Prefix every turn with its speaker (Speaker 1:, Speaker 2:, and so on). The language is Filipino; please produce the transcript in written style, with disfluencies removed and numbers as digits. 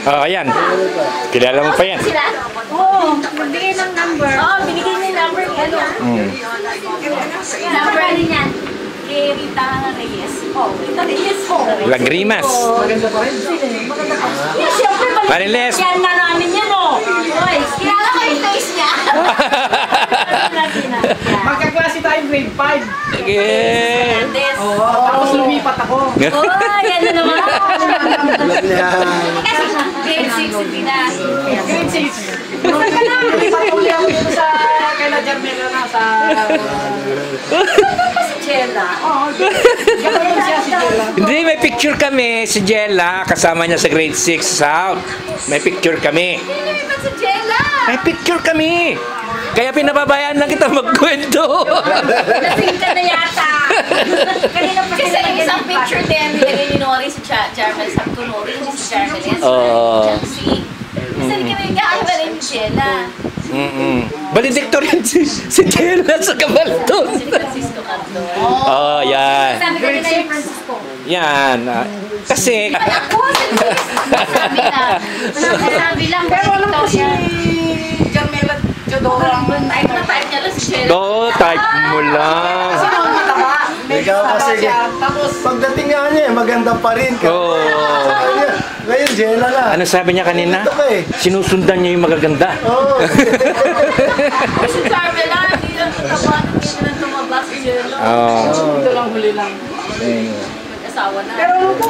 Speaker 1: Oh, ayan. Kilala mo pa yan.
Speaker 2: Sila? Oo, nagbigay ng number. Oo, binigay niya yung number ni ano. Number ano niyan? Kay Rita Reyes. Oh, Rita Reyes.
Speaker 1: Lagrimas.
Speaker 3: Maganda pa rin.
Speaker 2: Yeah, syempre,
Speaker 1: Mariles.
Speaker 2: yan na namin yan, oh. Oy, kilala ko yung face niya.
Speaker 3: Magkaklase tayo grade 5.
Speaker 1: Okay.
Speaker 3: Oo, tapos lumipat ako.
Speaker 2: Oh, yan na naman. Kasi grade 6 hindi na.
Speaker 3: Grade 6. Lumipat uli ako dito sa kaila Jarmela na sa...
Speaker 2: Si Chela.
Speaker 3: Oo, gano'n siya si Jella.
Speaker 1: Hindi, may picture kami. Si Jella, kasama niya sa grade 6 South. May picture kami.
Speaker 2: Hindi naman si Chela.
Speaker 1: May picture kami. Kaya pinababayaan lang kita magkwento.
Speaker 2: Lasing ka na yata. Kanina pa kasi yung isang picture din, nilagay ni Nori si Jarmel. Sabi ko, Nori, hindi si Jarmel. Yan si kasi hindi kami nagkakaiba rin ni Chela.
Speaker 1: Valedictorian si Jella sa Cabalton.
Speaker 2: Si Francisco Cantor.
Speaker 1: Oh, yan.
Speaker 2: Sabi ko nila yung Francisco.
Speaker 1: Yan. Kasi...
Speaker 2: Ako, sabi na. Sabi lang.
Speaker 3: Pero alam ko si Jarmela Jodora.
Speaker 2: Type na type niya lang si Chela.
Speaker 1: Do, type mo lang.
Speaker 3: Kasi noon mataba.
Speaker 4: Ikaw kasi,
Speaker 3: Tapos,
Speaker 4: pagdating nga niya, maganda pa rin.
Speaker 1: Oo.
Speaker 4: Ngayon, Jella na.
Speaker 1: Ano sabi niya kanina?
Speaker 4: Ito ka eh.
Speaker 1: Sinusundan niya yung magaganda.
Speaker 4: Oo.
Speaker 2: Si Jarmel lang, hindi lang tumaba, hindi lang tumaba si Chela.
Speaker 1: Oo.
Speaker 3: ito lang huli lang.
Speaker 2: Mag-asawa na.
Speaker 3: Pero ano po,